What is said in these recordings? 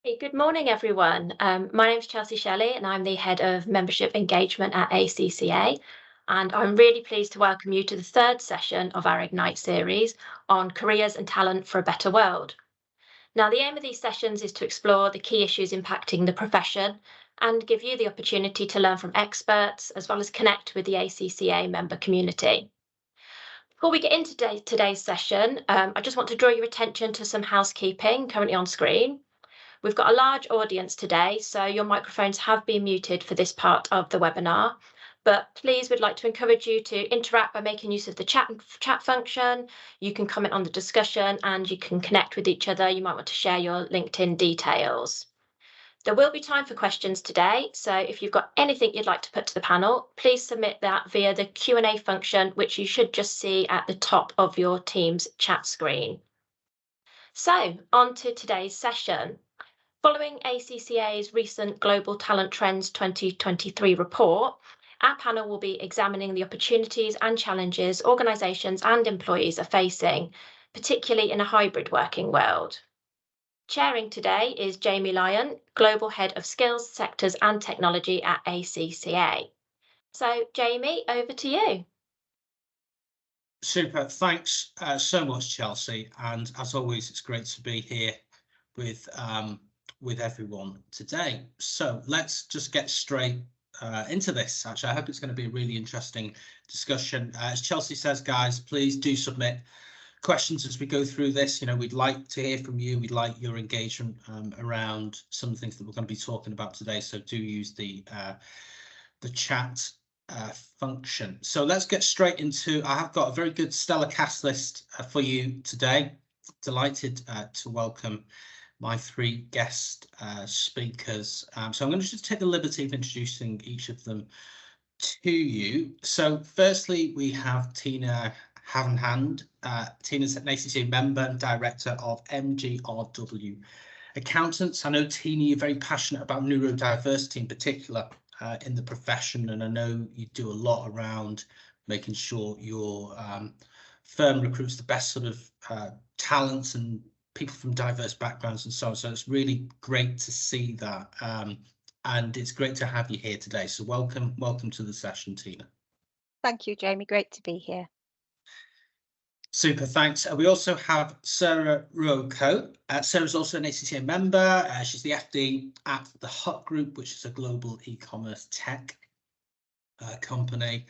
Hey, good morning, everyone. My name's Chelsea Shelley, and I'm the Head of Membership Engagement at ACCA. And I'm really pleased to welcome you to the third session of our Ignite series on careers and talent for a better world. Now, the aim of these sessions is to explore the key issues impacting the profession and give you the opportunity to learn from experts as well as connect with the ACCA member community. Before we get into today's session, I just want to draw your attention to some housekeeping currently on screen. We've got a large audience today, so your microphones have been muted for this part of the webinar. But please, we'd like to encourage you to interact by making use of the chat function. You can comment on the discussion and you can connect with each other. You might want to share your LinkedIn details. There will be time for questions today, so if you've got anything you'd like to put to the panel, please submit that via the Q&A function, which you should just see at the top of your Teams chat screen. So, on to today's session. Following ACCA's recent Global Talent Trends 2023 report, our panel will be examining the opportunities and challenges organisations and employees are facing, particularly in a hybrid working world. Chairing today is Jamie Lyon, Global Head of Skills, Sectors and Technology at ACCA. So, Jamie, over to you. Super. Thanks so much, Chelsea. And as always, it's great to be here with everyone today. So let's just get straight into this. Actually, I hope it's going to be a really interesting discussion. As Chelsea says, guys, please do submit questions as we go through this. We'd like to hear from you. We'd like your engagement around some of the things that we're going to be talking about today. So do use the chat function. So let's get straight into. I have got a very good stellar cast list for you today. Delighted to welcome my three guest speakers. So I'm going to just take the liberty of introducing each of them to you. So firstly, we have Tina Havenhand. Tina's an ACCA member and director of MGRW Accountants. I know, Tina, you're very passionate about neurodiversity in particular in the profession, and I know you do a lot around making sure your firm recruits the best sort of talents and people from diverse backgrounds and so on. So it's really great to see that, and it's great to have you here today. So welcome to the session, Tina. Thank you, Jamie. Great to be here. Super, thanks. We also have Sarah Roko. Sarah's also an ACCA member. She's the FD at the Hut Group, which is a global e-commerce tech company.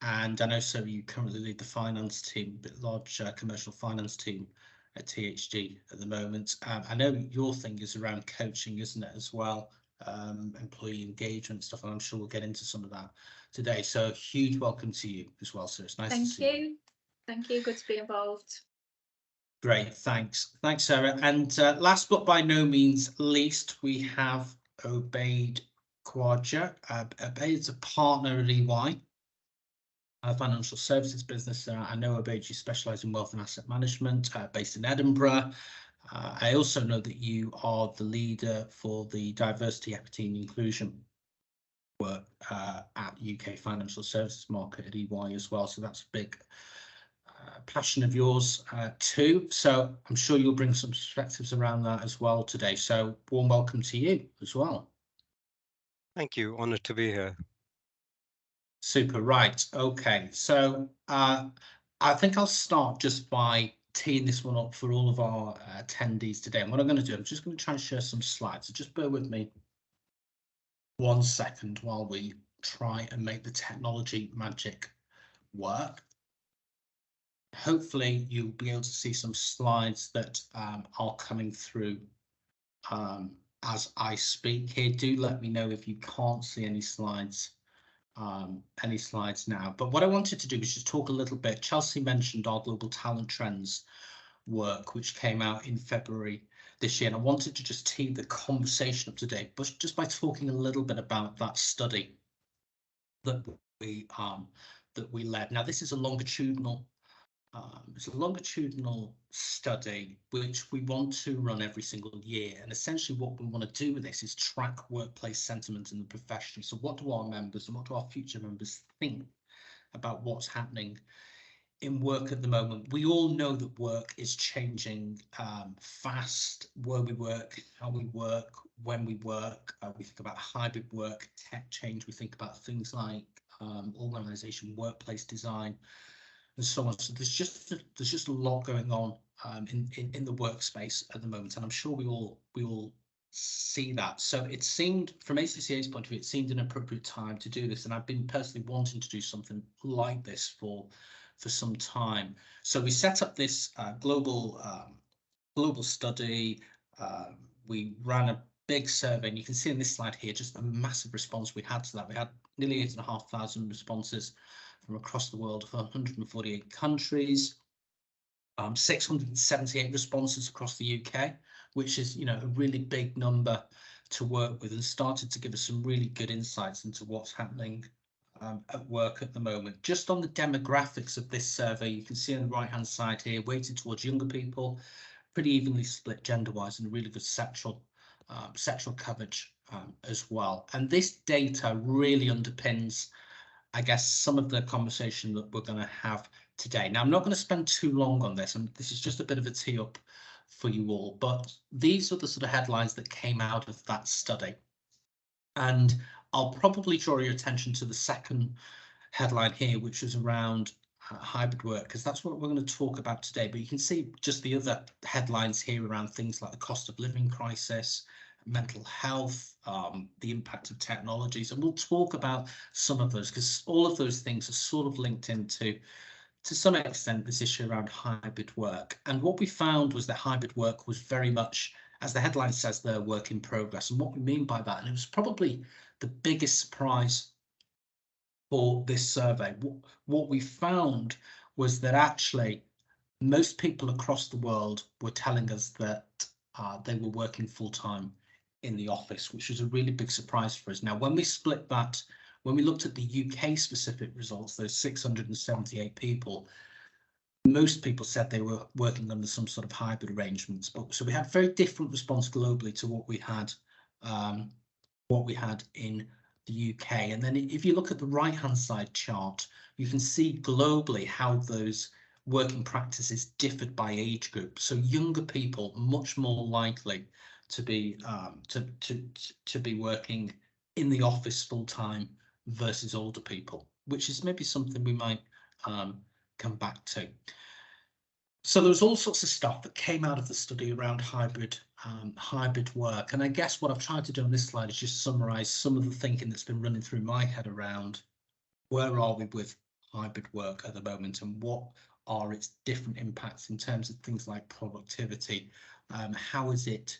And I know, Sarah, you currently lead the finance team, a bit large commercial finance team at THG at the moment. I know your thing is around coaching, isn't it, as well? Employee engagement stuff, and I'm sure we'll get into some of that today. So a huge welcome to you as well, Sarah. It's nice to see you. Thank you. Good to be involved. Great, thanks, Sarah. And last but by no means least, we have Obaid Khwaja. Obaid is a partner at EY, a financial services business. I know, Obaid, you specialise in wealth and asset management, based in Edinburgh. I also know that you are the leader for the diversity, equity and inclusion work at UK financial services market at EY as well. So that's a big passion of yours too. So I'm sure you'll bring some perspectives around that as well today. So warm welcome to you as well. Thank you. Honoured to be here. Super. Right. Okay. So I think I'll start just by teeing this one up for all of our attendees today. And what I'm going to do, I'm just going to try and share some slides. So just bear with me 1 second while we try and make the technology magic work. Hopefully you'll be able to see some slides that are coming through as I speak here. Do let me know if you can't see any slides now. But what I wanted to do was just talk a little bit. Chelsea mentioned our Global Talent Trends work, which came out in February this year, and I wanted to just tee the conversation up today, but just by talking a little bit about that study that we led. Now, this is a longitudinal study which we want to run every single year, and essentially what we want to do with this is track workplace sentiment in the profession. So what do our members and what do our future members think about what's happening in work at the moment. We all know that work is changing fast, where we work, how we work, when we work. We think about hybrid work, tech change. We think about things like organization, workplace design, and so on. So there's just a lot going on in the workspace at the moment, and I'm sure we all see that. So it seemed, from ACCA's point of view, it seemed an appropriate time to do this, and I've been personally wanting to do something like this for some time. So we set up this global study. We ran a big survey, and you can see in this slide here just the massive response we had to that. We had nearly 8,500 responses from across the world, 148 countries, 678 responses across the UK, which is, you know, a really big number to work with, and started to give us some really good insights into what's happening at work at the moment. Just on the demographics of this survey, you can see on the right hand side here, weighted towards younger people, pretty evenly split gender wise, and really good sexual coverage as well. And this data really underpins, I guess, some of the conversation that we're going to have today. Now, I'm not going to spend too long on this, and this is just a bit of a tee up for you all, but these are the sort of headlines that came out of that study. And I'll probably draw your attention to the second headline here, which is around hybrid work, because that's what we're going to talk about today. But you can see just the other headlines here around things like the cost of living crisis, mental health, the impact of technologies, and we'll talk about some of those, because all of those things are sort of linked into, to some extent, this issue around hybrid work. And what we found was that hybrid work was very much, as the headline says, their work in progress. And what we mean by that, and it was probably the biggest surprise for this survey, what we found was that actually most people across the world were telling us that they were working full-time in the office, which was a really big surprise for us. Now, when we split that, when we looked at the UK specific results, those 678 people, most people said they were working under some sort of hybrid arrangements. But so we had very different response globally to what we had in the UK. And then if you look at the right hand side chart, you can see globally how those working practices differed by age group. So younger people much more likely to be working in the office full time versus older people, which is maybe something we might come back to. So there was all sorts of stuff that came out of the study around hybrid work. And I guess what I've tried to do on this slide is just summarize some of the thinking that's been running through my head around where are we with hybrid work at the moment, and what are its different impacts in terms of things like productivity. How is it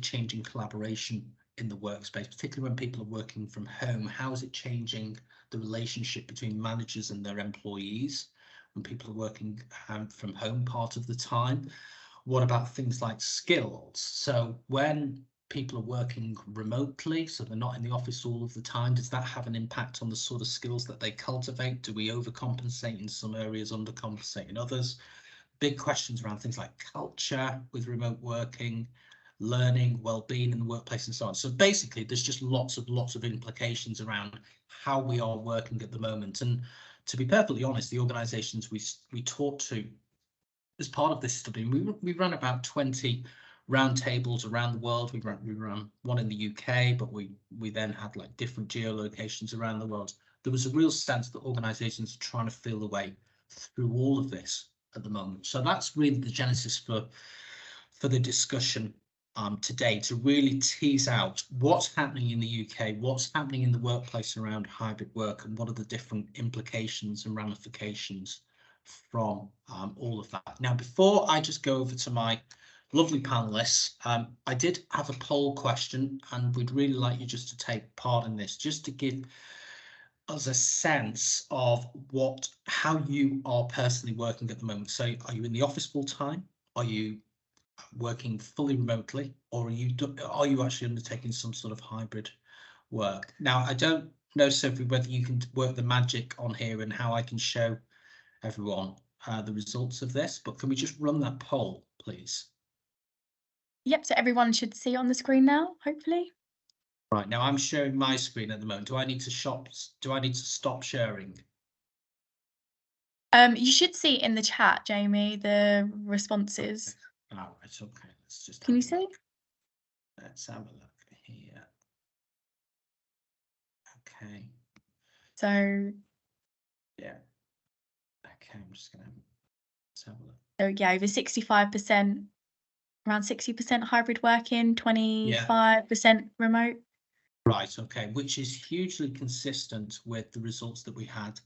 changing collaboration in the workspace, particularly when people are working from home? How is it changing the relationship between managers and their employees when people are working from home part of the time? What about things like skills? So when people are working remotely, so they're not in the office all of the time, does that have an impact on the sort of skills that they cultivate? Do we overcompensate in some areas, undercompensate in others? Big questions around things like culture with remote working, learning, well-being in the workplace, and so on. So basically, there's just lots of implications around how we are working at the moment. And to be perfectly honest, the organisations we talked to as part of this study, we ran about 20 roundtables around the world. We ran one in the UK, but we then had like different geolocations around the world. There was a real sense that organisations are trying to feel their way through all of this at the moment. So that's really the genesis for the discussion today, to really tease out what's happening in the UK, what's happening in the workplace around hybrid work, and what are the different implications and ramifications from all of that. Now, before I just go over to my lovely panelists, I did have a poll question, and we'd really like you just to take part in this, just to give us a sense of how you are personally working at the moment. So are you in the office full time? Are you working fully remotely, or are you actually undertaking some sort of hybrid work? Now, I don't know, Sophie, whether you can work the magic on here and how I can show everyone the results of this, but can we just run that poll, please? Yep, so everyone should see on the screen now, hopefully. Right, now I'm sharing my screen at the moment. Do I need to stop sharing? You should see in the chat, Jamie, the responses. Oh, right, okay. Let's just. Can you have a see? look. Let's have a look here. Okay. So, Yeah. Okay, I'm just gonna let's have a look. so yeah, over 65%, around 60% hybrid working, 25% remote. Right, okay, which is hugely consistent with the results that we had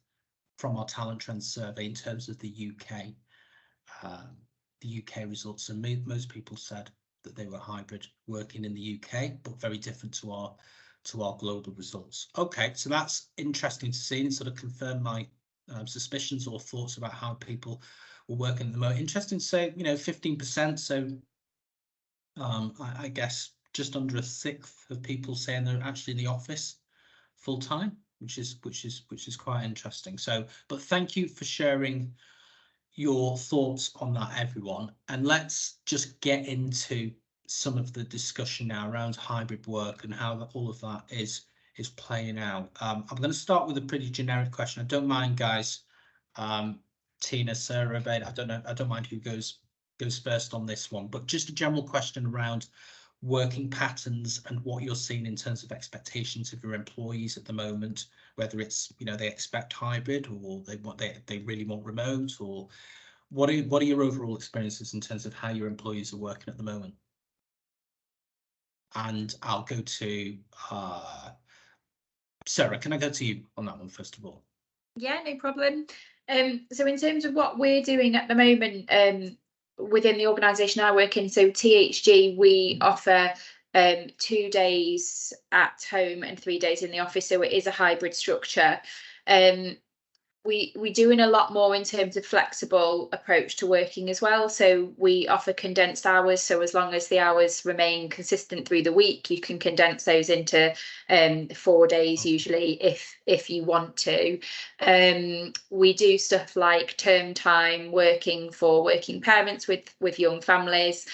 from our talent trends survey in terms of the UK. The UK results, and most people said that they were hybrid working in the UK, but very different to our global results. Okay, so that's interesting to see and sort of confirm my suspicions or thoughts about how people were working at the moment. Interesting to say, 15%. So I guess just under a sixth of people saying they're actually in the office full time, which is quite interesting. So, but thank you for sharing your thoughts on that, everyone. And let's just get into some of the discussion now around hybrid work and how all of that is playing out. I'm going to start with a pretty generic question. I don't mind, guys. Tina, Sarah, Obaid, I don't mind who goes first on this one, but just a general question around working patterns and what you're seeing in terms of expectations of your employees at the moment, whether it's they expect hybrid or they really want remote, or what are your overall experiences in terms of how your employees are working at the moment? And I'll go to Sarah. Can I go to you on that one first of all? Yeah, no problem. So in terms of what we're doing at the moment, within the organisation I work in, so THG, we offer 2 days at home and 3 days in the office, so it is a hybrid structure. We're doing a lot more in terms of flexible approach to working as well. So we offer condensed hours. So as long as the hours remain consistent through the week, you can condense those into 4 days usually if you want to. We do stuff like term time working for working parents with young families.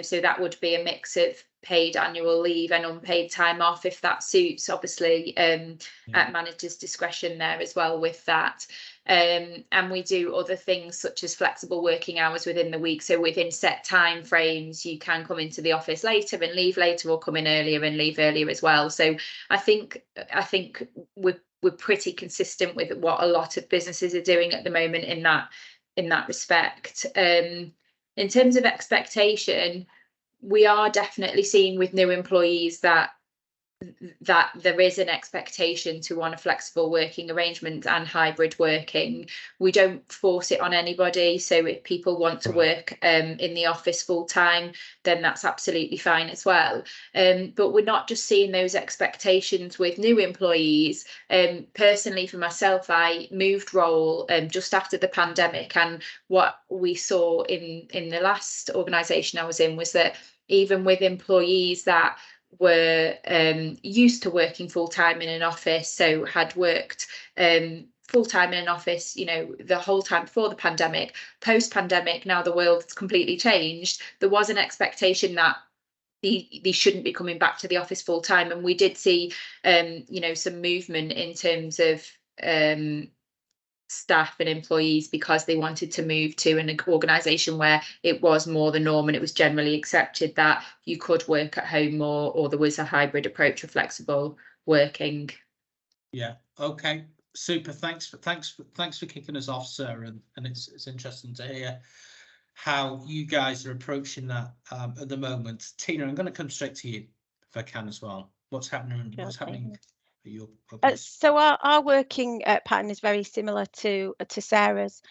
So that would be a mix of paid annual leave and unpaid time off if that suits, obviously at manager's discretion there as well with that. And we do other things such as flexible working hours within the week. So within set time frames, you can come into the office later and leave later, or come in earlier and leave earlier as well. So I think we're pretty consistent with what a lot of businesses are doing at the moment in that respect. In terms of expectation, we are definitely seeing with new employees that there is an expectation to want a flexible working arrangement and hybrid working. We don't force it on anybody. So if people want to work in the office full time, then that's absolutely fine as well. But we're not just seeing those expectations with new employees. Personally, for myself, I moved role just after the pandemic, and what we saw in the last organisation I was in was that even with employees that were used to working full-time in an office, so had worked full-time in an office, the whole time before the pandemic, post-pandemic, now the world's completely changed, there was an expectation that they shouldn't be coming back to the office full-time. And we did see some movement in terms of staff and employees because they wanted to move to an organisation where it was more the norm and it was generally accepted that you could work at home more, or there was a hybrid approach of flexible working. Yeah. Okay. Super. Thanks for kicking us off, Sarah. And it's interesting to hear how you guys are approaching that at the moment. Tina, I'm going to come straight to you if I can as well. What's happening? What's happening? So our working pattern is very similar to Sarah's.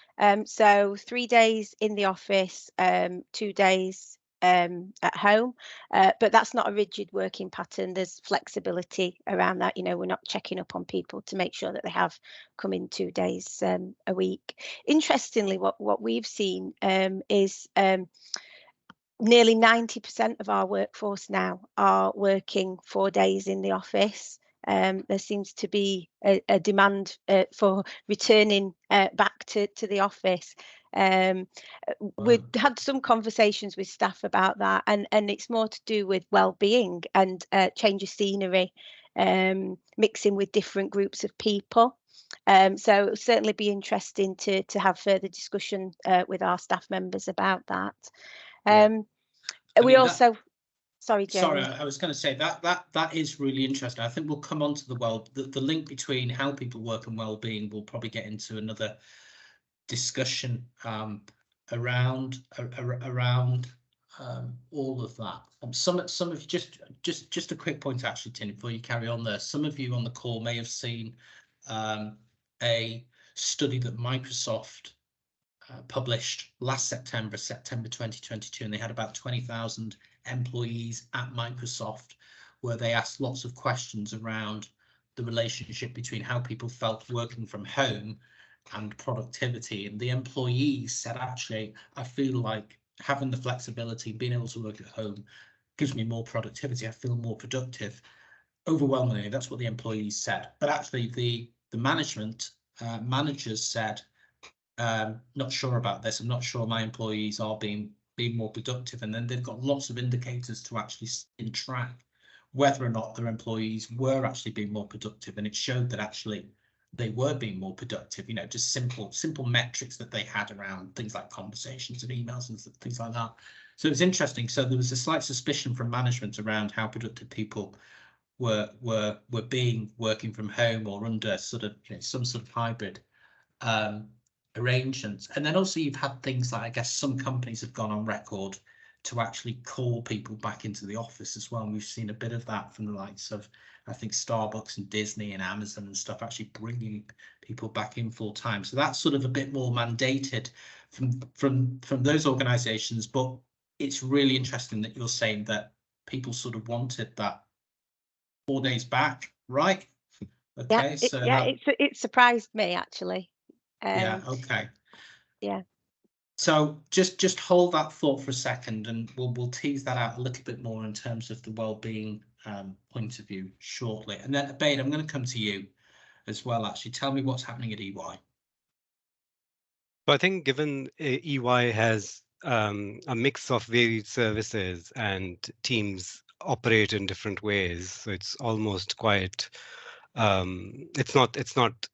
So 3 days in the office, 2 days at home, but that's not a rigid working pattern. There's flexibility around that. We're not checking up on people to make sure that they have come in 2 days a week. Interestingly, what we've seen is nearly 90% of our workforce now are working 4 days in the office. There seems to be a demand for returning back to the office. We've had some conversations with staff about that, and it's more to do with well-being and change of scenery, mixing with different groups of people. So it'll certainly be interesting to have further discussion with our staff members about that. We also, sorry, Jamie. Sorry, I was going to say that is really interesting. I think we'll come on to the link between how people work and well-being. We'll probably get into another discussion around all of that. Some of you, just a quick point actually, Tin, before you carry on there. Some of you on the call may have seen a study that Microsoft published last September 2022, and they had about 20,000 employees at Microsoft, where they asked lots of questions around the relationship between how people felt working from home and productivity. And the employees said, actually, I feel like having the flexibility, being able to work at home gives me more productivity. I feel more productive. Overwhelmingly, that's what the employees said. But actually, the managers said, not sure about this. I'm not sure my employees are being more productive. And then they've got lots of indicators to actually track whether or not their employees were actually being more productive. And it showed that actually they were being more productive, you know, just simple metrics that they had around things like conversations and emails and things like that. So it was interesting. So there was a slight suspicion from management around how productive people were being working from home or under sort of, you know, some sort of hybrid arrangements. And then also you've had things like, I guess some companies have gone on record to actually call people back into the office as well. And we've seen a bit of that from the likes of, I think, Starbucks and Disney and Amazon and stuff, actually bringing people back in full time. So that's sort of a bit more mandated from those organizations. But it's really interesting that you're saying that people sort of wanted that 4 days back, right? Okay, it surprised me actually. Okay. Yeah. So just hold that thought for a second, and we'll tease that out a little bit more in terms of the well-being point of view shortly. And then, Abaid, I'm going to come to you as well. Actually, tell me what's happening at EY. So I think given EY has a mix of varied services and teams operate in different ways, so it's almost quite it's not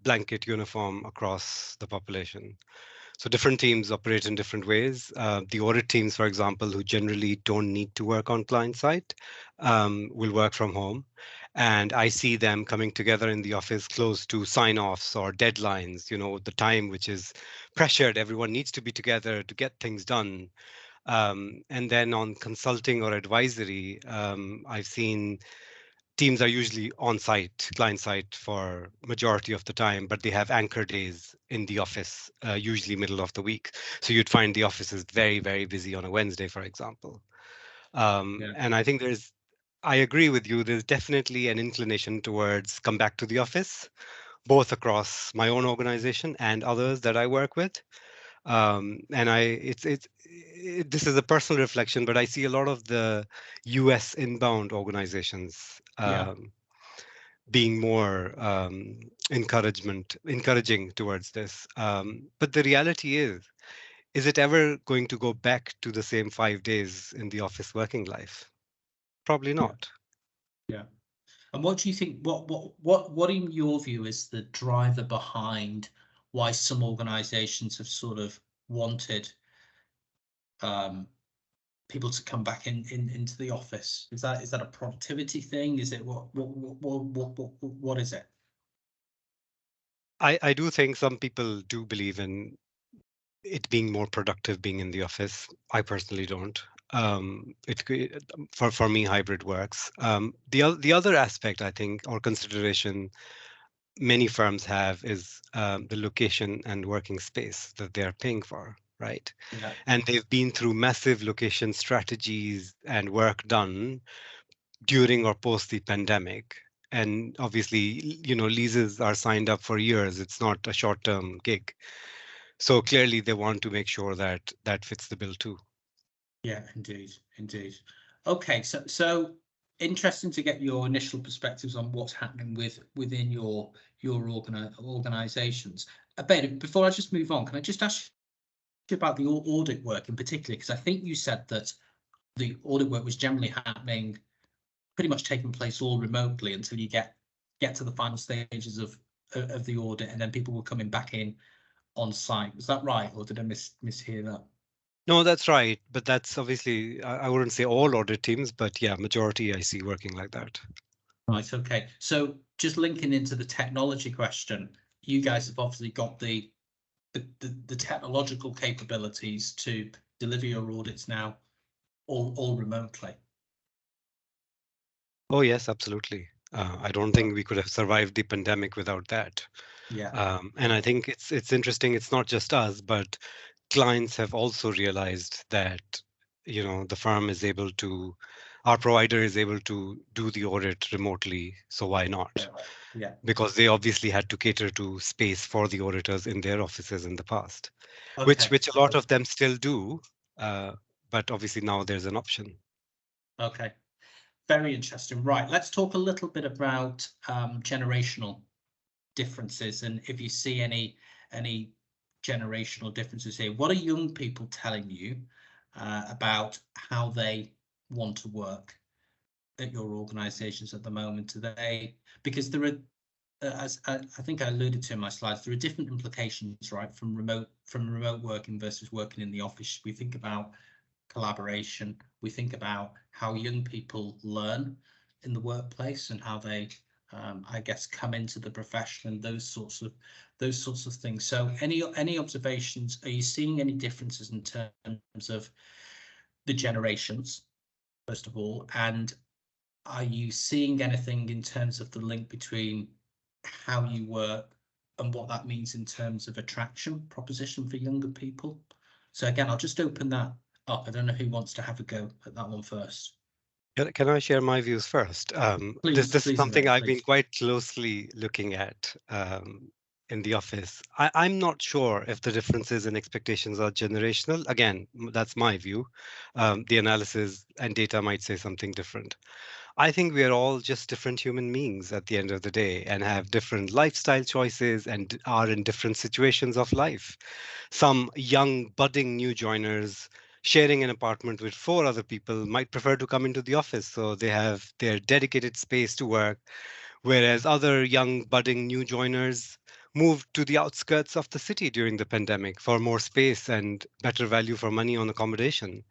blanket uniform across the population. So different teams operate in different ways. The audit teams, for example, who generally don't need to work on client side, will work from home. And I see them coming together in the office close to sign-offs or deadlines, you know, the time which is pressured. Everyone needs to be together to get things done. And then on consulting or advisory, I've seen teams are usually on site, client site for majority of the time, but they have anchor days in the office, usually middle of the week. So you'd find the office is very, very busy on a Wednesday, for example. And I think I agree with you, there's definitely an inclination towards come back to the office, both across my own organization and others that I work with. And this is a personal reflection, but I see a lot of the US inbound organizations being more encouraging towards this. But the reality is it ever going to go back to the same 5 days in the office working life? Probably not. Yeah. And what do you think, what in your view is the driver behind why some organizations have sort of wanted people to come back into the office? Is that a productivity thing? Is it what is it? I do think some people do believe in it being more productive being in the office. I personally don't. For me, hybrid works. The other aspect, I think, or consideration many firms have is the location and working space that they are paying for, right? Yeah. And they've been through massive location strategies and work done during or post the pandemic. And obviously, you know, leases are signed up for years. It's not a short-term gig. So clearly they want to make sure that that fits the bill too. Yeah, indeed. Okay, so interesting to get your initial perspectives on what's happening within your organizations. Abaid, before I just move on, can I just ask you about the audit work in particular? Because I think you said that the audit work was generally happening, pretty much taking place all remotely until you get to the final stages of of the audit, and then people were coming back in on site. Was that right, or did I mishear that? No, that's right. But that's obviously, I wouldn't say all audit teams, but yeah, majority I see working like that. Right, okay. So just linking into the technology question, you guys have obviously got the technological capabilities to deliver your audits now all remotely. Oh, yes, absolutely. I don't think we could have survived the pandemic without that. Yeah. And I think it's interesting. It's not just us, but clients have also realized that, you know, the firm is able to, our provider is able to do the audit remotely. So why not? Yeah. Because they obviously had to cater to space for the auditors in their offices in the past, Okay. which a lot of them still do. But obviously now there's an option. Okay. Very interesting. Right. Let's talk a little bit about generational differences, and if you see any generational differences here. What are young people telling you about how they want to work at your organizations at the moment today? Because there are, as I think I alluded to in my slides, there are different implications, right, from remote working versus working in the office. We think about collaboration, we think about how young people learn in the workplace and how they I guess come into the profession, those sorts of things. So any observations? Are you seeing any differences in terms of the generations, first of all, and are you seeing anything in terms of the link between how you work and what that means in terms of attraction proposition for younger people? So again, I'll just open that up. I don't know who wants to have a go at that one first. Can I share my views first? This is something I've been quite closely looking at in the office. I'm not sure if the differences in expectations are generational. Again, that's my view. The analysis and data might say something different. I think we are all just different human beings at the end of the day and have different lifestyle choices and are in different situations of life. Some young, budding new joiners sharing an apartment with 4 other people might prefer to come into the office, so they have their dedicated space to work, whereas other young, budding new joiners moved to the outskirts of the city during the pandemic for more space and better value for money on accommodation.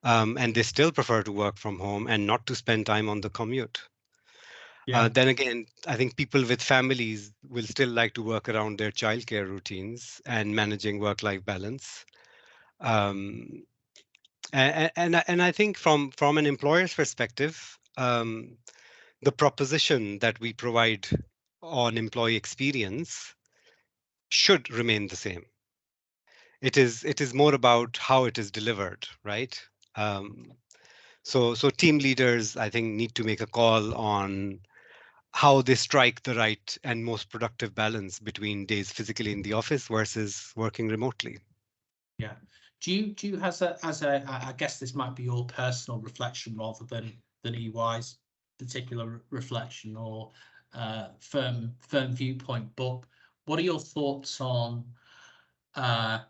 And they still prefer to work from home and not to spend time on the commute. Yeah. Then again, I think people with families will still like to work around their childcare routines and managing work-life balance. And I think from an employer's perspective, the proposition that we provide on employee experience should remain the same. It is more about how it is delivered, right? So team leaders, I think, need to make a call on how they strike the right and most productive balance between days physically in the office versus working remotely. Yeah. Do you as a I guess this might be your personal reflection rather than EY's particular reflection or firm viewpoint, but what are your thoughts on what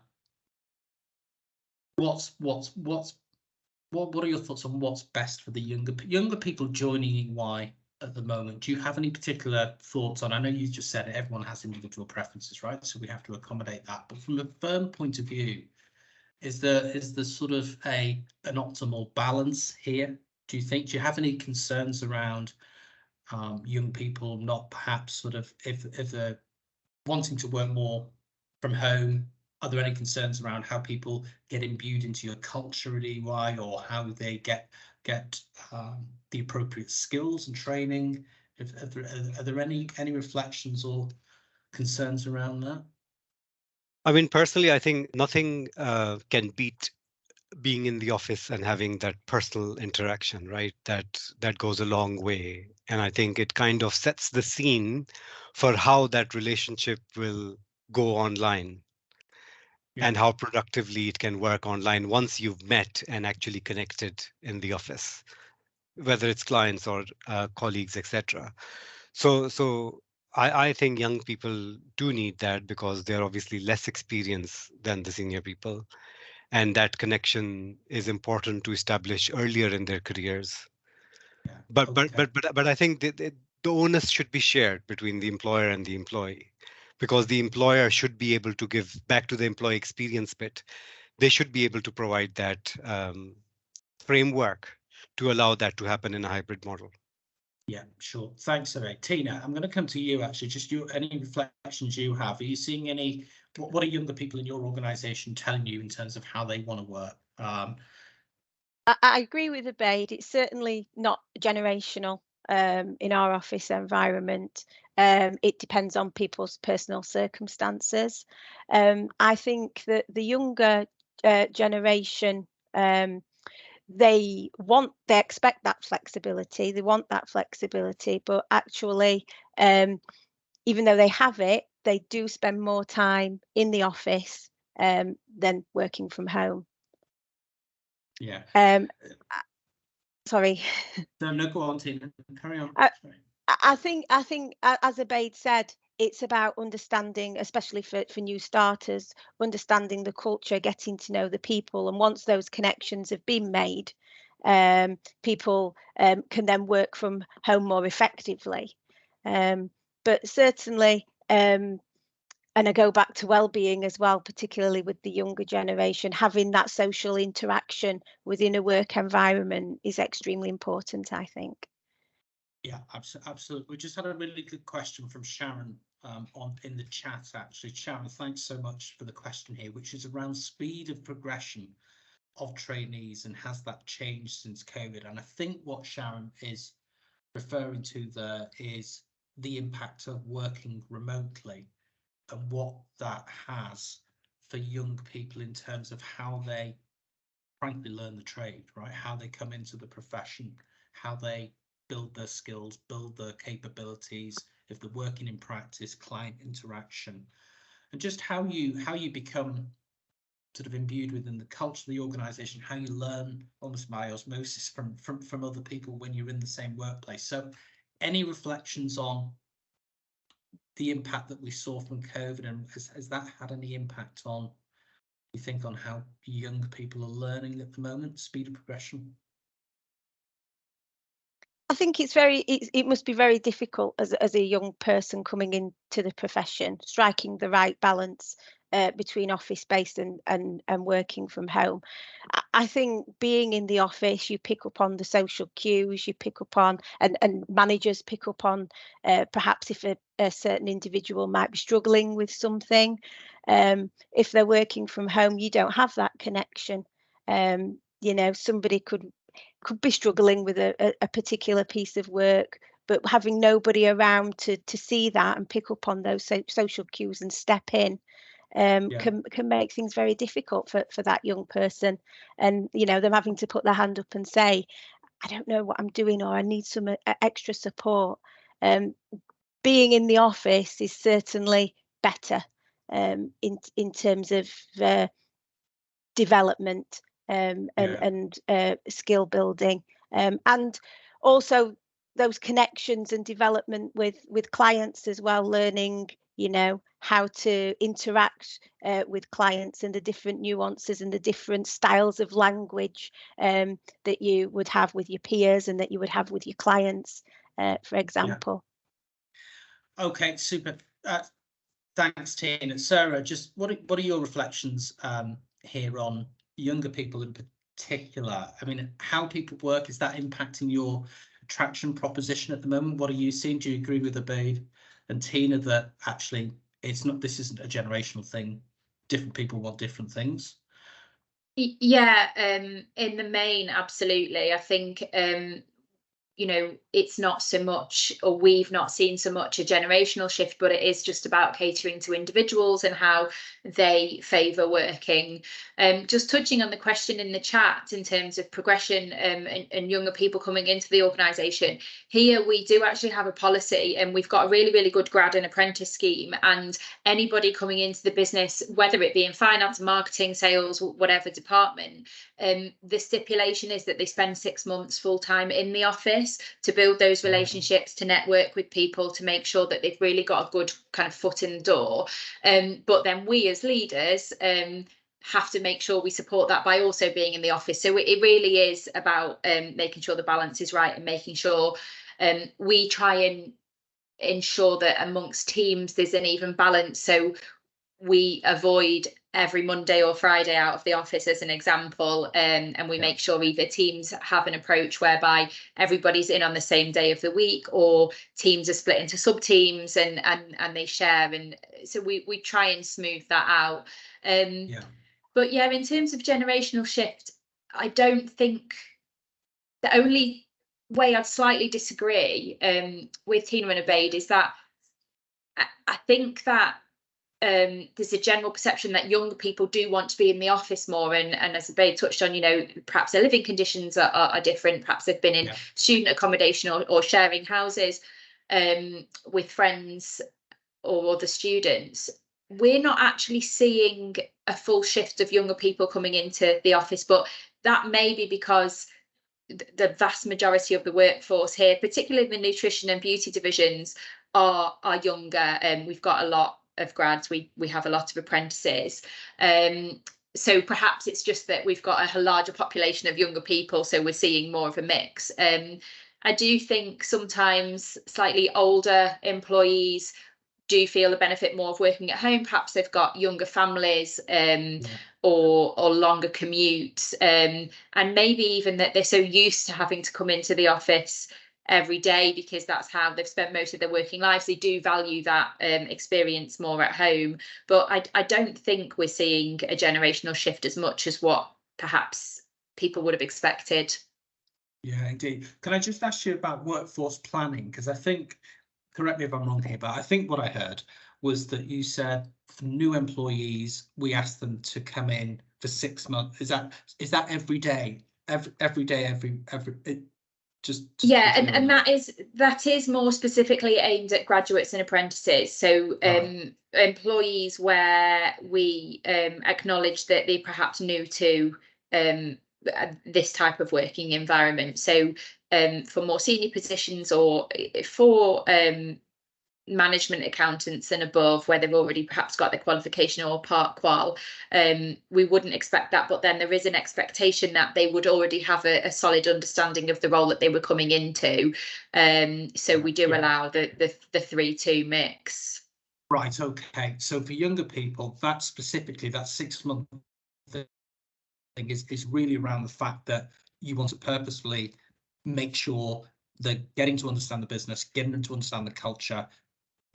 are your thoughts on what's best for the younger people joining EY at the moment? Do you have any particular thoughts on? I know you just said it, everyone has individual preferences, right? So we have to accommodate that. But from a firm point of view, is there sort of an optimal balance here? Do you have any concerns around young people not perhaps sort of if they're wanting to work more from home? Are there any concerns around how people get imbued into your culture at EY, or how they get the appropriate skills and training? Are there any reflections or concerns around that? I mean, personally, I think nothing can beat being in the office and having that personal interaction, right? That goes a long way. And I think it kind of sets the scene for how that relationship will go online. Yeah. And how productively it can work online once you've met and actually connected in the office, whether it's clients or colleagues, etc. So I think young people do need that because they're obviously less experienced than the senior people. And that connection is important to establish earlier in their careers. Yeah. But I think that the onus should be shared between the employer and the employee, because the employer should be able to give back to the employee experience bit. They should be able to provide that framework to allow that to happen in a hybrid model. Yeah, sure. Thanks, Suraj. Tina, I'm going to come to you actually. Just any reflections you have. Are you seeing any? What are younger people in your organisation telling you in terms of how they want to work? I agree with Ubaid. It's certainly not generational in our office environment. It depends on people's personal circumstances. I think that the younger generation, they expect that flexibility. They want that flexibility, but actually, even though they have it, they do spend more time in the office than working from home. Yeah. Sorry. No, go on, Tina. Carry on. I think, as Ubaid said, it's about understanding, especially for new starters, understanding the culture, getting to know the people, and once those connections have been made, people can then work from home more effectively. But certainly, and I go back to well-being as well, particularly with the younger generation, having that social interaction within a work environment is extremely important, I think. Yeah, absolutely. We just had a really good question from Sharon in the chat, actually. Sharon, thanks so much for the question here, which is around speed of progression of trainees and has that changed since COVID? And I think what Sharon is referring to there is the impact of working remotely and what that has for young people in terms of how they frankly learn the trade, right? How they come into the profession, how they build their skills, build their capabilities, if they're working in practice, client interaction, and just how you become sort of imbued within the culture of the organization, how you learn almost by osmosis from other people when you're in the same workplace. So any reflections on the impact that we saw from COVID, and has that had any impact on, you think, on how young people are learning at the moment, speed of progression? I think it must be very difficult as a young person coming into the profession, striking the right balance between office-based and working from home. I think being in the office, you pick up on the social cues, you pick up on, and managers pick up on perhaps if a certain individual might be struggling with something. If they're working from home, you don't have that connection. Somebody could be struggling with a particular piece of work, but having nobody around to see that and pick up on those social cues and step in can make things very difficult for that young person. And them having to put their hand up and say, I don't know what I'm doing, or I need some extra support. Being in the office is certainly better in terms of development and skill building, and also those connections and development with clients as well, learning how to interact with clients and the different nuances and the different styles of language that you would have with your peers and that you would have with your clients, for example. Okay, super. Thanks, Tina. Sarah, just what are your reflections here on younger people in particular? I mean, how people work, is that impacting your attraction proposition at the moment? What are you seeing? Do you agree with Ubaid and Tina that actually this isn't a generational thing? Different people want different things. Yeah, in the main, absolutely. I think it's not so much, or we've not seen so much a generational shift, but it is just about catering to individuals and how they favour working. Just touching on the question in the chat in terms of progression and younger people coming into the organisation, here we do actually have a policy, and we've got a really, really good grad and apprentice scheme, and anybody coming into the business, whether it be in finance, marketing, sales, whatever department, the stipulation is that they spend 6 months full time in the office to build those relationships, to network with people, to make sure that they've really got a good kind of foot in the door. But then we as leaders have to make sure we support that by also being in the office. So it really is about making sure the balance is right and making sure We try and ensure that amongst teams there's an even balance, so we avoid every Monday or Friday out of the office as an example, and we make sure either teams have an approach whereby everybody's in on the same day of the week, or teams are split into sub teams and they share, and so we try and smooth that out. But yeah, in terms of generational shift, I don't think, the only way I'd slightly disagree with Tina and Obaid is that I think that there's a general perception that younger people do want to be in the office more, and as Obaid touched on, you know, perhaps their living conditions are different, perhaps they've been in student accommodation or sharing houses with friends or other students. We're not actually seeing a full shift of younger people coming into the office, but that may be because the vast majority of the workforce here, particularly the nutrition and beauty divisions, are younger, and we've got a lot of grads, we have a lot of apprentices, so perhaps it's just that we've got a larger population of younger people, so we're seeing more of a mix. I do think sometimes slightly older employees do feel the benefit more of working at home. Perhaps they've got younger families, or longer commutes, and maybe even that they're so used to having to come into the office every day because that's how they've spent most of their working lives. They do value that experience more at home. But I don't think we're seeing a generational shift as much as what perhaps people would have expected. Yeah, indeed. Can I just ask you about workforce planning? Because I think, correct me if I'm wrong here, but I think what I heard was that you said for new employees, we asked them to come in for 6 months. Is that every day? Every day, yeah, and that is more specifically aimed at graduates and apprentices. So employees where we acknowledge that they're perhaps new to this type of working environment. So for more senior positions, or for management accountants and above, where they've already perhaps got their qualification or part qual, we wouldn't expect that, but then there is an expectation that they would already have a solid understanding of the role that they were coming into, so we do allow the 3-2 mix. Right, okay, so for younger people, that 6 month thing is really around the fact that you want to purposefully make sure they're getting to understand the business, getting them to understand the culture,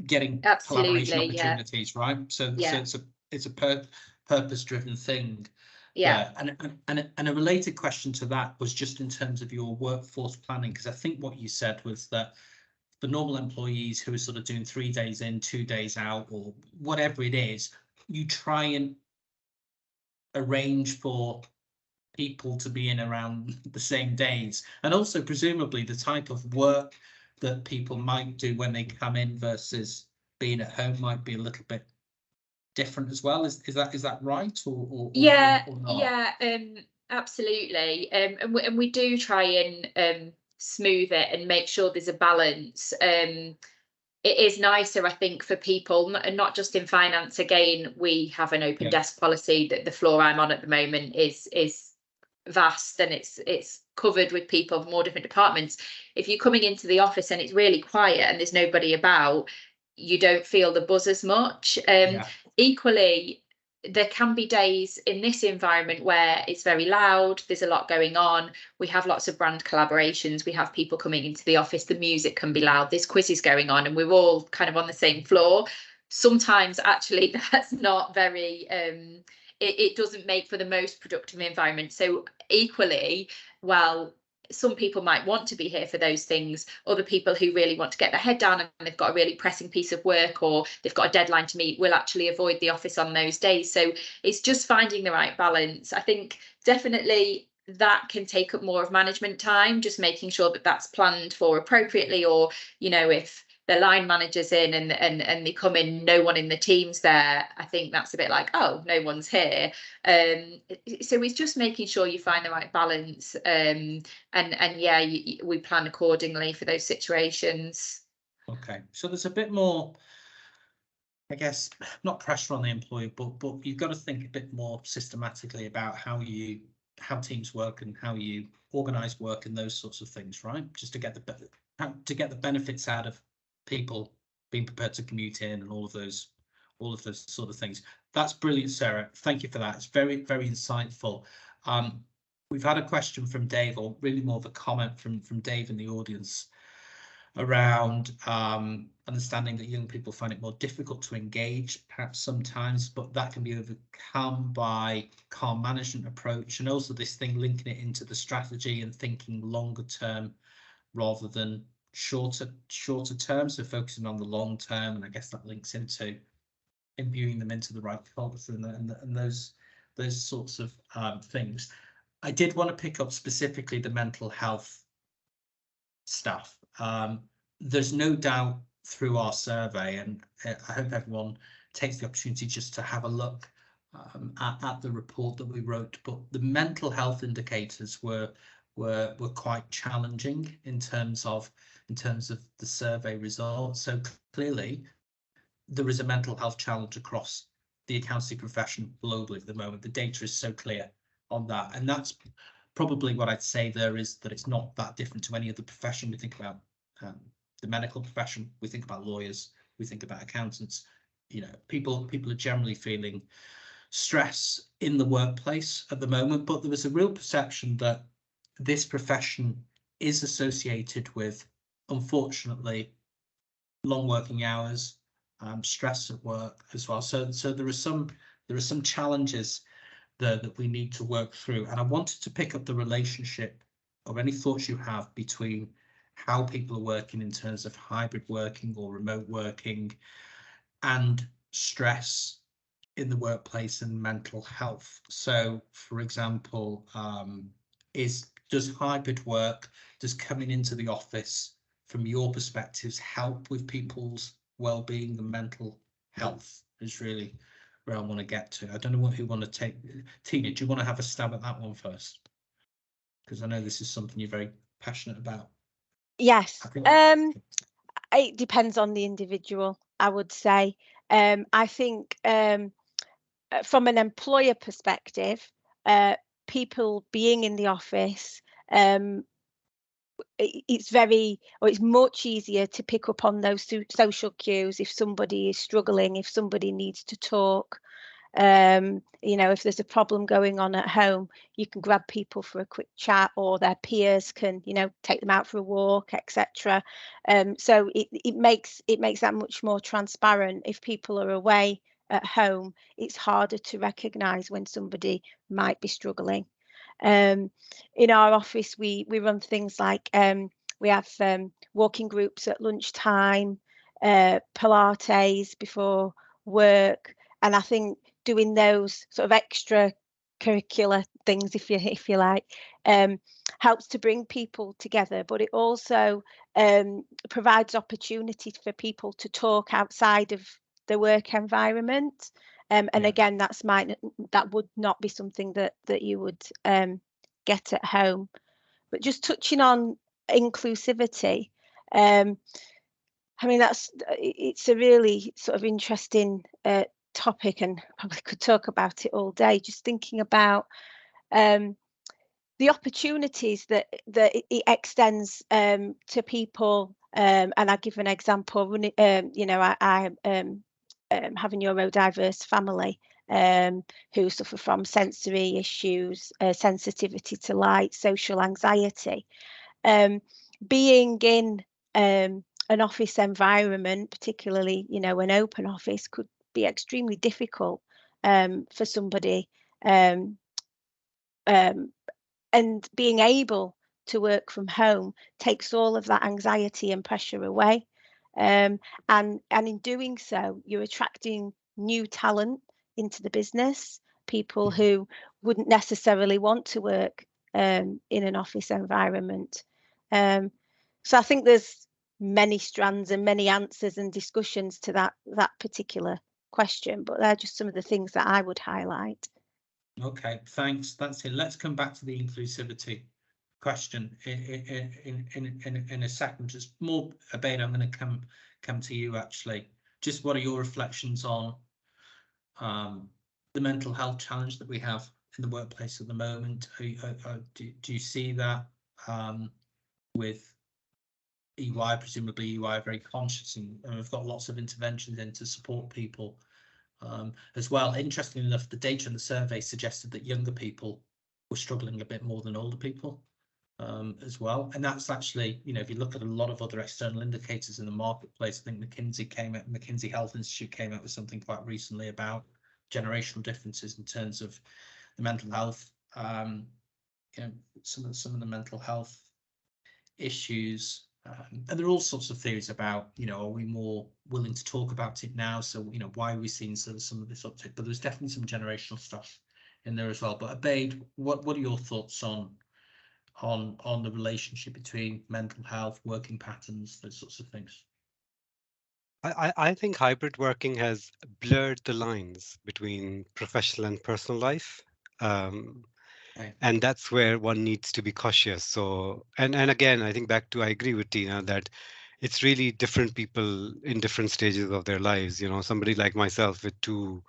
getting collaboration opportunities, right? So it's a purpose-driven thing. And a related question to that was just in terms of your workforce planning, because I think what you said was that for normal employees who are sort of doing 3 days in, 2 days out, or whatever it is, you try and arrange for people to be in around the same days, and also presumably the type of work that people might do when they come in versus being at home might be a little bit different as well. Is that right, or not? Absolutely, and we do try and smooth it and make sure there's a balance. It is nicer, I think, for people, and not just in finance. Again, we have an open desk policy that the floor I'm on at the moment is vast, and it's covered with people from all different departments. If you're coming into the office and it's really quiet and there's nobody about, you don't feel the buzz as much. Equally, there can be days in this environment where it's very loud, there's a lot going on, we have lots of brand collaborations, we have people coming into the office, the music can be loud, there's quizzes going on, and we're all kind of on the same floor. Sometimes actually that's not very it doesn't make for the most productive environment. So equally, while some people might want to be here for those things, other people who really want to get their head down and they've got a really pressing piece of work, or they've got a deadline to meet, will actually avoid the office on those days. So it's just finding the right balance. I think definitely that can take up more of management time, just making sure that that's planned for appropriately, or, you know, if the line manager's in and they come in, no one in the team's there, I think that's a bit like, oh, no one's here. So it's just making sure you find the right balance, and yeah, we plan accordingly for those situations. Okay, so there's a bit more, I guess, not pressure on the employee, but you've got to think a bit more systematically about how you teams work and how you organize work and those sorts of things, right? Just to get the benefits out of people being prepared to commute in and all of those sort of things. That's brilliant, Sarah. Thank you for that. It's very, very insightful. We've had a question from Dave, or really more of a comment from Dave in the audience, around understanding that young people find it more difficult to engage, perhaps sometimes, but that can be overcome by calm management approach, and also this thing linking it into the strategy and thinking longer term rather than shorter term, so focusing on the long term. And I guess that links into imbuing them into the right culture and those sorts of things. I did want to pick up specifically the mental health stuff. There's no doubt through our survey, and I hope everyone takes the opportunity just to have a look at the report that we wrote, but the mental health indicators were quite challenging in terms of the survey results. So clearly there is a mental health challenge across the accountancy profession globally at the moment. The data is so clear on that, and that's probably what I'd say there is, that it's not that different to any other profession. We think about the medical profession, we think about lawyers, we think about accountants. You know, people are generally feeling stress in the workplace at the moment, but there was a real perception that this profession is associated with, unfortunately, long working hours, stress at work as well. So there are some challenges there that we need to work through. And I wanted to pick up the relationship, or any thoughts you have, between how people are working in terms of hybrid working or remote working and stress in the workplace and mental health. So, for example, does hybrid work, does coming into the office, from your perspectives, help with people's well-being and mental health? Is really where I want to get to. I don't know who want to take. Tina, do you want to have a stab at that one first? Because I know this is something you're very passionate about. Yes. It depends on the individual, I would say. I think from an employer perspective, people being in the office, it's much easier to pick up on those social cues if somebody is struggling, if somebody needs to talk. You know, if there's a problem going on at home, you can grab people for a quick chat, or their peers can, you know, take them out for a walk, etc. So it makes that much more transparent. If people are away at home, it's harder to recognise when somebody might be struggling. In our office, we run things like we have walking groups at lunchtime, Pilates before work, and I think doing those sort of extra curricular things, if you like, helps to bring people together. But it also provides opportunities for people to talk outside of the work environment. And again, that would not be something that you would get at home. But just touching on inclusivity, I mean, it's a really sort of interesting topic, and probably could talk about it all day. Just thinking about the opportunities that it extends to people. And I'll give an example. You know, I have a neurodiverse family who suffer from sensory issues, sensitivity to light, social anxiety. Being in an office environment, particularly, you know, an open office, could be extremely difficult for somebody. And being able to work from home takes all of that anxiety and pressure away. And in doing so, you're attracting new talent into the business, people who wouldn't necessarily want to work in an office environment. So I think there's many strands and many answers and discussions to that particular question, but they're just some of the things that I would highlight. Okay, thanks. That's it. Let's come back to the inclusivity question in a second. Just more, Abena, I'm going to come to you actually. Just what are your reflections on the mental health challenge that we have in the workplace at the moment? Do you see that with EY? Presumably EY are very conscious and have got lots of interventions in to support people as well. Interestingly enough, the data in the survey suggested that younger people were struggling a bit more than older people as well. And that's actually, you know, if you look at a lot of other external indicators in the marketplace, I think McKinsey Health Institute came out with something quite recently about generational differences in terms of the mental health, you know, some of the mental health issues. And there are all sorts of theories about, you know, are we more willing to talk about it now? So, you know, why are we seeing some of this uptick? But there's definitely some generational stuff in there as well. But Abaid, what are your thoughts on the relationship between mental health, working patterns, those sorts of things? I think hybrid working has blurred the lines between professional and personal life. And that's where one needs to be cautious. So, and again, I think back to, I agree with Tina that it's really different people in different stages of their lives. You know, somebody like myself with 2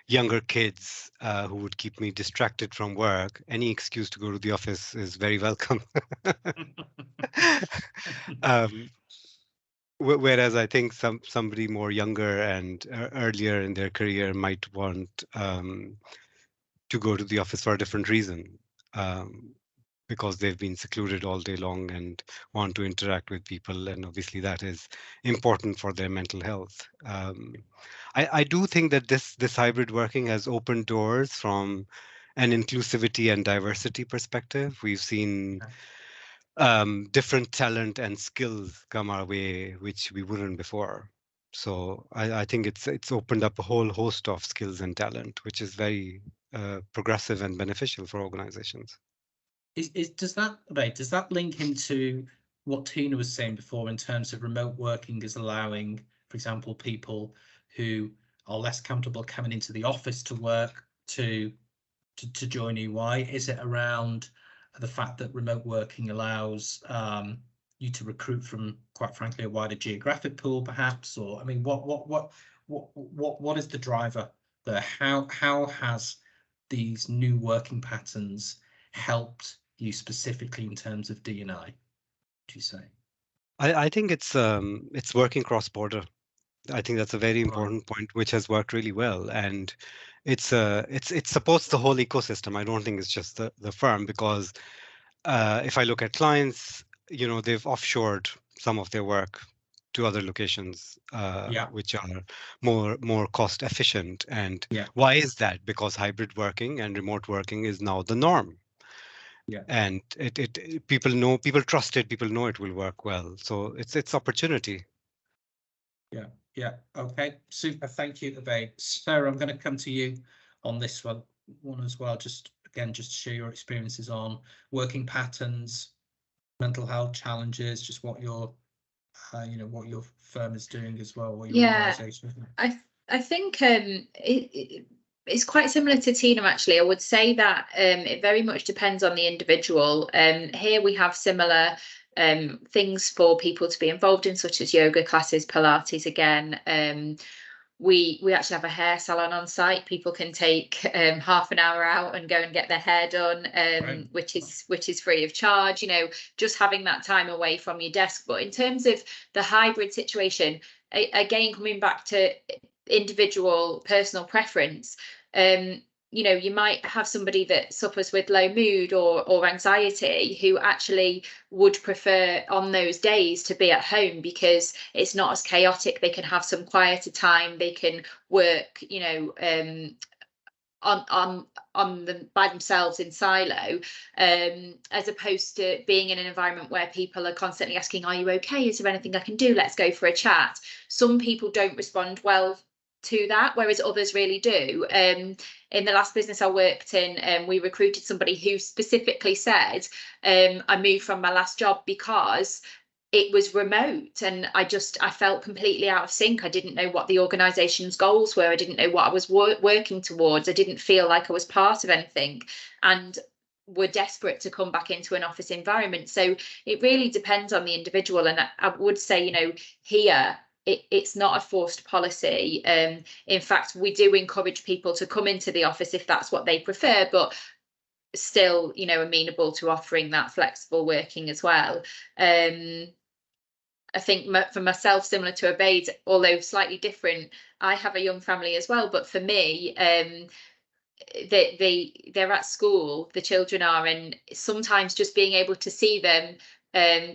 younger kids who would keep me distracted from work, any excuse to go to the office is very welcome. Whereas I think somebody more younger and earlier in their career might want to go to the office for a different reason, because they've been secluded all day long and want to interact with people. And obviously that is important for their mental health. I do think that this hybrid working has opened doors from an inclusivity and diversity perspective. We've seen different talent and skills come our way, which we wouldn't before. So I think it's opened up a whole host of skills and talent, which is very progressive and beneficial for organizations. Does that link into what Tina was saying before in terms of remote working is allowing, for example, people who are less comfortable coming into the office to work to join EY? Is it around the fact that remote working allows you to recruit from, quite frankly, a wider geographic pool, perhaps? Or I mean, what is the driver there? How has these new working patterns helped you specifically in terms of D&I, would you say? I think it's working cross-border. I think that's a very important point, which has worked really well, and it supports the whole ecosystem. I don't think it's just the firm, because if I look at clients, you know, they've offshored some of their work to other locations, which are more cost efficient. And why is that? Because hybrid working and remote working is now the norm. And people trust it, people know it will work well. So it's opportunity. Yeah. Okay. Super. Thank you, Abaid. Sarah, I'm going to come to you on this one as well. Just to share your experiences on working patterns, mental health challenges, just what your what your firm is doing as well, or your organization. I think it's quite similar to Tina, actually. I would say that it very much depends on the individual. Here we have similar things for people to be involved in, such as yoga classes, Pilates again. We actually have a hair salon on site. People can take half an hour out and go and get their hair done, which is free of charge. You know, just having that time away from your desk. But in terms of the hybrid situation, again, coming back to individual personal preference, you know, you might have somebody that suffers with low mood or anxiety who actually would prefer on those days to be at home because it's not as chaotic. They can have some quieter time. They can work, you know, by themselves in silo, as opposed to being in an environment where people are constantly asking, "Are you okay? Is there anything I can do? Let's go for a chat." Some people don't respond well to that, whereas others really do. In the last business I worked in, we recruited somebody who specifically said, I moved from my last job because it was remote and I felt completely out of sync. I didn't know what the organization's goals were. I didn't know what I was working towards. I didn't feel like I was part of anything, and were desperate to come back into an office environment. So it really depends on the individual. And I would say, you know, here it's not a forced policy. In fact, we do encourage people to come into the office if that's what they prefer, but still, you know, amenable to offering that flexible working as well. I think for myself, similar to Obaid, although slightly different, I have a young family as well, but for me, they're at school, the children are, and sometimes just being able to see them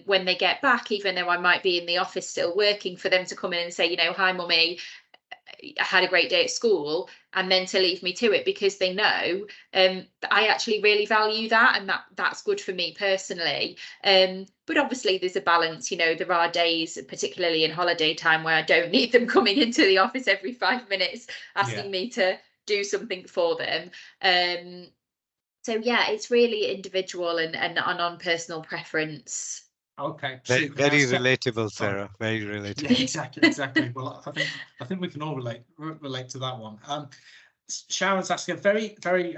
when they get back, even though I might be in the office still working, for them to come in and say, you know, hi mummy, I had a great day at school, and then to leave me to it, because they know I actually really value that, and that's good for me personally. But obviously there's a balance, you know, there are days, particularly in holiday time, where I don't need them coming into the office every 5 minutes asking me to do something for them. So yeah, it's really individual and on personal preference. Okay, very relatable, Sarah. Very relatable. Yeah, exactly. Well, I think we can all relate to that one. Sharon's asking a very clearly.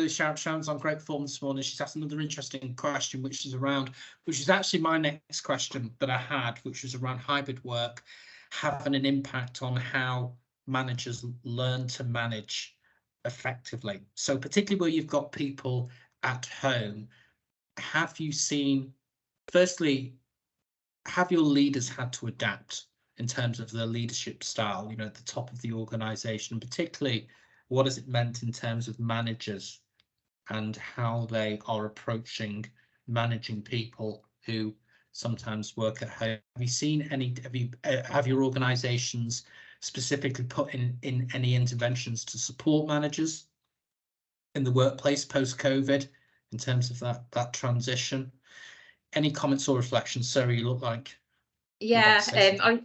Sharon's on great form this morning. She's asked another interesting question, which is actually my next question that I had, which was around hybrid work having an impact on how managers learn to manage effectively. So particularly where you've got people at home, have you seen, firstly, have your leaders had to adapt in terms of their leadership style, you know, at the top of the organization, particularly what has it meant in terms of managers and how they are approaching managing people who sometimes work at home? Have you seen any, have your organizations specifically put in any interventions to support managers in the workplace post-COVID in terms of that transition? Any comments or reflections? Sarah, you look like... Yeah,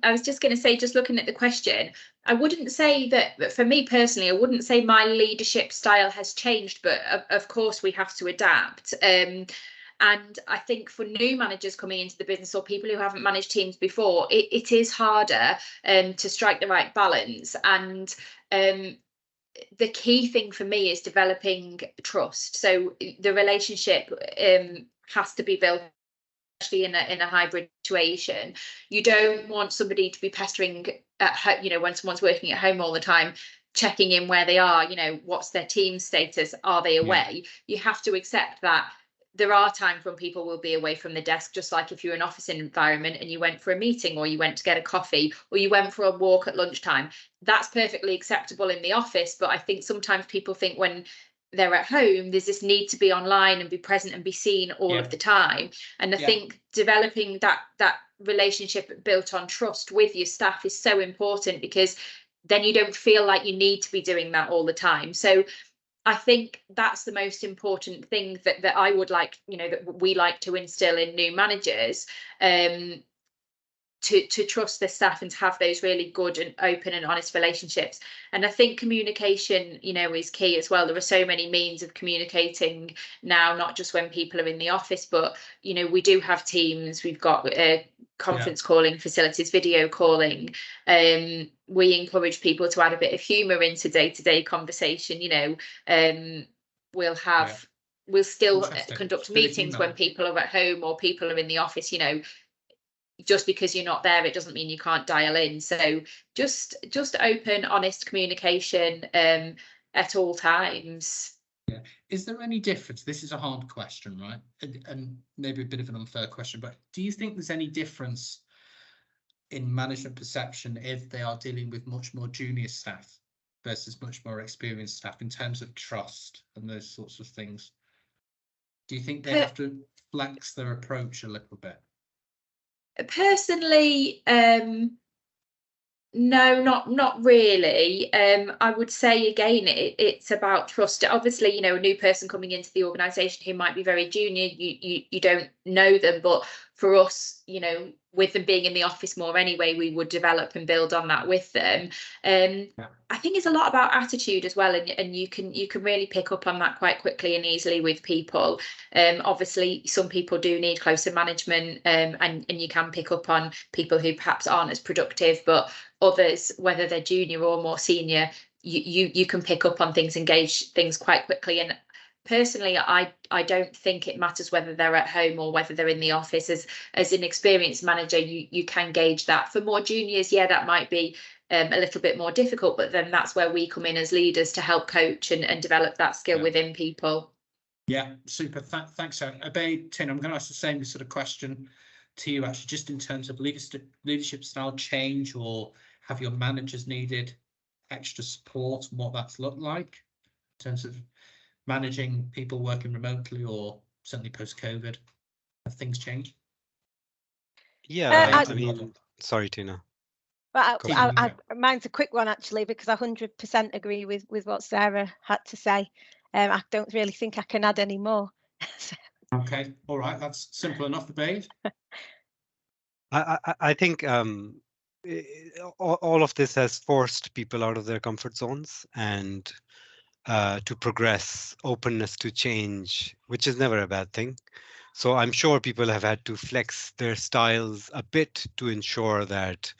I was just going to say, just looking at the question, I wouldn't say that for me personally, I wouldn't say my leadership style has changed, but of course we have to adapt. And I think for new managers coming into the business, or people who haven't managed teams before, it is harder to strike the right balance. And the key thing for me is developing trust. So the relationship has to be built, especially in a hybrid situation. You don't want somebody to be pestering at home, you know, when someone's working at home all the time, checking in where they are, you know, what's their team status, are they away? You have to accept that there are times when people will be away from the desk, just like if you're in an office environment and you went for a meeting, or you went to get a coffee, or you went for a walk at lunchtime. That's perfectly acceptable in the office, but I think sometimes people think when they're at home, there's this need to be online and be present and be seen all of the time. And I think developing that relationship built on trust with your staff is so important, because then you don't feel like you need to be doing that all the time. So I think that's the most important thing that I would like, you know, that we like to instill in new managers, to trust their staff and to have those really good and open and honest relationships. And I think communication, you know, is key as well. There are so many means of communicating now, not just when people are in the office, but, you know, we do have Teams, we've got conference calling facilities, video calling. We encourage people to add a bit of humour into day-to-day conversation. You know, we'll still conduct meetings when people are at home or people are in the office. You know, just because you're not there, it doesn't mean you can't dial in. So just open, honest communication at all times. Yeah. Is there any difference? This is a hard question, right? And maybe a bit of an unfair question, but do you think there's any difference in management perception if they are dealing with much more junior staff versus much more experienced staff in terms of trust and those sorts of things? Do you think they have to flex their approach a little bit? Personally, no, not really. I would say again, it's about trust. Obviously, you know, a new person coming into the organisation who might be very junior, you don't know them, but for us, you know, with them being in the office more anyway, we would develop and build on that with them. I think it's a lot about attitude as well, and you can really pick up on that quite quickly and easily with people. Obviously, some people do need closer management, and you can pick up on people who perhaps aren't as productive, but others, whether they're junior or more senior, you can pick up on things, engage things quite quickly. And personally, I don't think it matters whether they're at home or whether they're in the office. As an experienced manager, you can gauge that. For more juniors, yeah, that might be a little bit more difficult, but then that's where we come in as leaders to help coach and develop that skill within people. Yeah, super. Thanks, Obaid. Tin, I'm going to ask the same sort of question to you, actually, just in terms of leadership style change, or have your managers needed extra support and what that's looked like in terms of managing people working remotely, or certainly post-COVID? Have things changed? Yeah, I mean, sorry, Tina. Well, mine's a quick one, actually, because I 100% agree with what Sarah had to say. I don't really think I can add any more. Okay, all right, that's simple enough, Obaid. I think all of this has forced people out of their comfort zones and to progress, openness to change, which is never a bad thing. So I'm sure people have had to flex their styles a bit to ensure that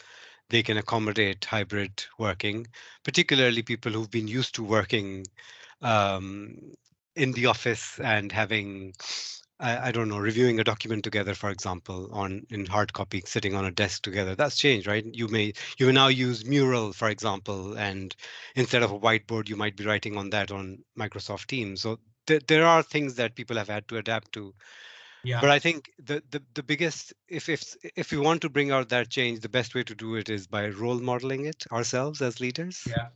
they can accommodate hybrid working, particularly people who've been used to working in the office and having, I don't know, reviewing a document together, for example, in hard copy, sitting on a desk together. That's changed, right? You may now use Mural, for example, and instead of a whiteboard, you might be writing on that on Microsoft Teams. So there are things that people have had to adapt to. Yeah. But I think the biggest, if we want to bring out that change, the best way to do it is by role modeling it ourselves as leaders. Yeah,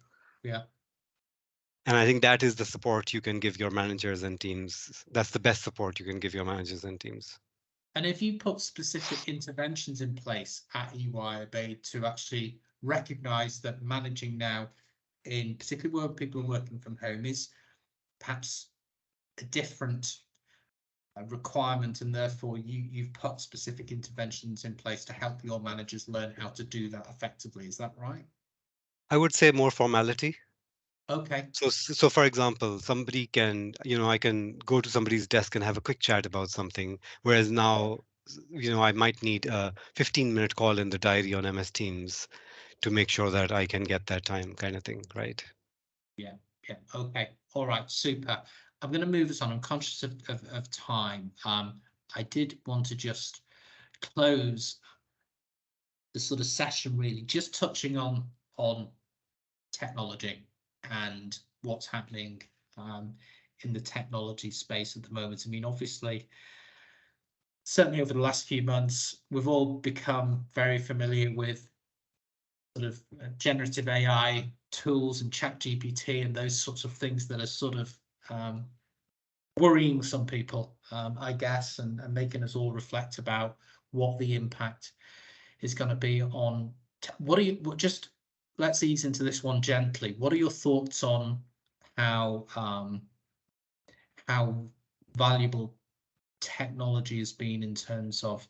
yeah. And I think that is the support you can give your managers and teams. That's the best support you can give your managers and teams. And if you put specific interventions in place at EY, Obaid, to actually recognise that managing now, in particularly where people are working from home, is perhaps a different requirement, and therefore you've put specific interventions in place to help your managers learn how to do that effectively. Is that right? I would say more formality. Okay. So for example, somebody can, I can go to somebody's desk and have a quick chat about something, whereas now, I might need a 15-minute call in the diary on MS Teams to make sure that I can get that time, kind of thing, right? Yeah. Okay. All right. Super. I'm going to move us on. I'm conscious of time. I did want to just close the sort of session, really, just touching on technology and what's happening in the technology space at the moment. I mean, obviously, certainly over the last few months, we've all become very familiar with sort of generative AI tools and ChatGPT and those sorts of things that are sort of worrying some people, I guess, and making us all reflect about what the impact is going to be on. Just let's ease into this one gently. What are your thoughts on how valuable technology has been in terms of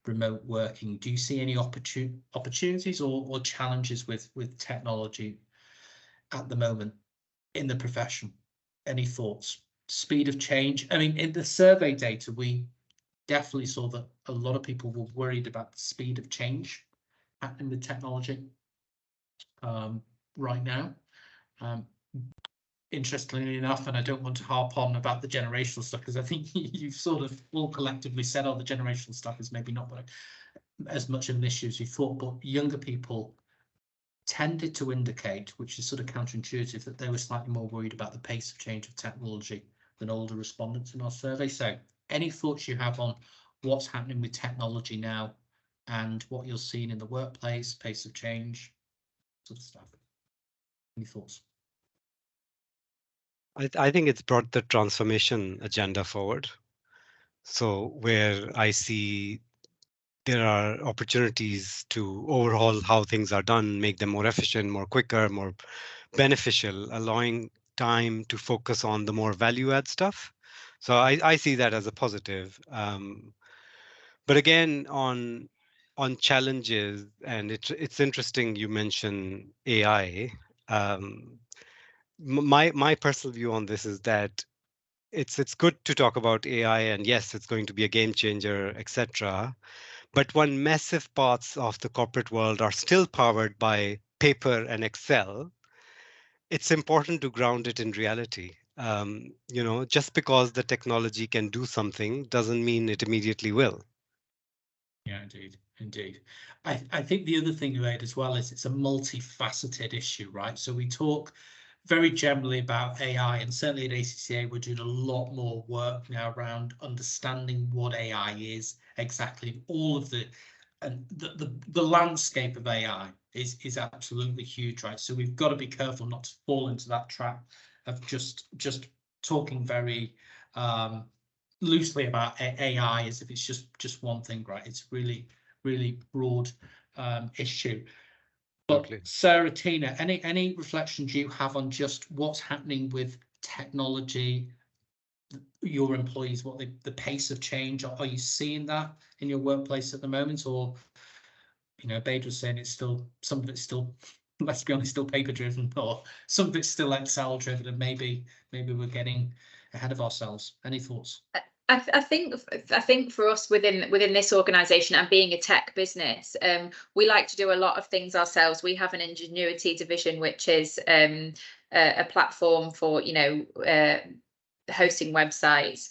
remote working? Do you see any opportunities or challenges with technology at the moment in the profession? Any thoughts? Speed of change? I mean, in the survey data, we definitely saw that a lot of people were worried about the speed of change happening with technology right now. Interestingly enough, and I don't want to harp on about the generational stuff, because I think you've sort of all collectively said, oh, the generational stuff is maybe not as much of an issue as you thought, but younger people tended to indicate, which is sort of counterintuitive, that they were slightly more worried about the pace of change of technology than older respondents in our survey. So any thoughts you have on what's happening with technology now and what you're seeing in the workplace, pace of change, sort of stuff? Any thoughts? I think it's brought the transformation agenda forward. So where I see there are opportunities to overhaul how things are done, make them more efficient, more quicker, more beneficial, allowing time to focus on the more value add stuff. So I see that as a positive. But again, on challenges, and it's interesting you mention AI. My personal view on this is that it's good to talk about AI, and yes, it's going to be a game changer, etc. But when massive parts of the corporate world are still powered by paper and Excel, it's important to ground it in reality You know, just because the technology can do something doesn't mean it immediately will. Yeah, indeed, indeed. I think the other thing you add as well is it's a multifaceted issue, right? So we talk very generally about AI, and certainly at ACCA we're doing a lot more work now around understanding what AI is exactly. All of the and the landscape of AI is absolutely huge, right? So we've got to be careful not to fall into that trap of just talking very loosely about AI as if it's just one thing, right? It's really broad issue. But Okay. Sarah, Tina, any reflections you have on just what's happening with technology, your employees, what the pace of change? Are you seeing that in your workplace at the moment, or you know, Bade was saying it's still, some of it's still, let's be honest, still paper driven, or some of it's still Excel driven, and maybe we're getting ahead of ourselves. Any thoughts? I think for us within this organisation and being a tech business, we like to do a lot of things ourselves. We have an Ingenuity division, which is a platform for, you know, hosting websites.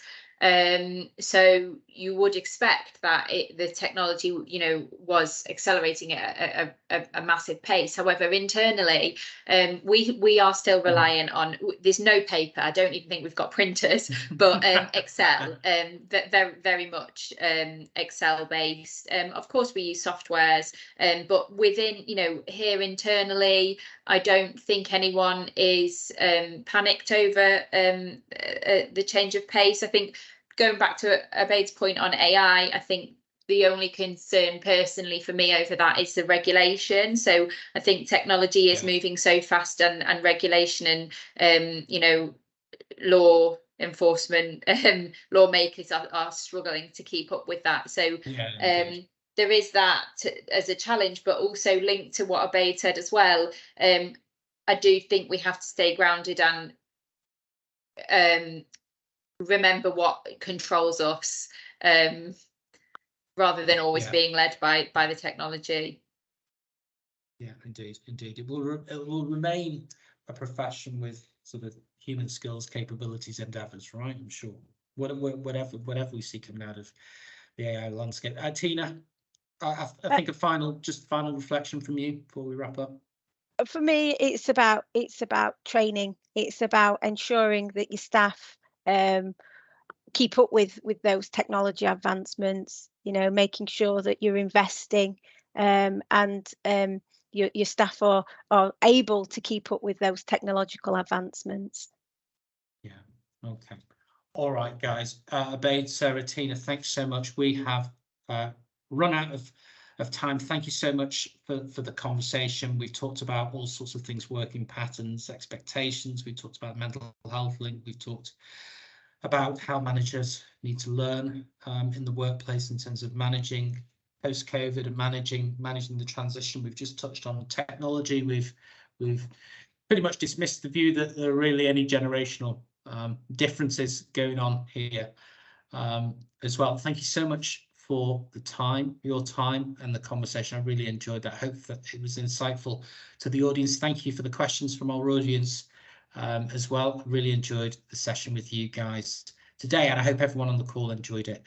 So you would expect that the technology, you know, was accelerating at a massive pace. However, internally, we are still reliant on, there's no paper. I don't even think we've got printers, but Excel, very much Excel based. Of course, we use softwares, but within, you know, here internally, I don't think anyone is panicked over the change of pace. I think going back to Abade's point on AI, I think the only concern personally for me over that is the regulation. So I think technology is moving so fast, and regulation and you know, law enforcement lawmakers are struggling to keep up with that. So there is that as a challenge, but also linked to what Abade said as well. I do think we have to stay grounded and remember what controls us, rather than always being led by the technology. Yeah, indeed. It will remain a profession with sort of human skills, capabilities, endeavours, right? I'm sure. Whatever we see coming out of the AI landscape. Tina, I think a final reflection from you before we wrap up. For me, it's about training. It's about ensuring that your staff keep up with those technology advancements, you know, making sure that you're investing and your staff are able to keep up with those technological advancements. Yeah, okay. All right, guys. Abade, Sarah, Tina, thanks so much. We have run out of time. Thank you so much for the conversation. We've talked about all sorts of things, working patterns, expectations. We talked about mental health link. We've talked about how managers need to learn in the workplace in terms of managing post-COVID and managing the transition. We've just touched on technology. We've pretty much dismissed the view that there are really any generational differences going on here as well. Thank you so much for your time and the conversation. I really enjoyed that. I hope that it was insightful to the audience. Thank you for the questions from our audience as well. Really enjoyed the session with you guys today, and I hope everyone on the call enjoyed it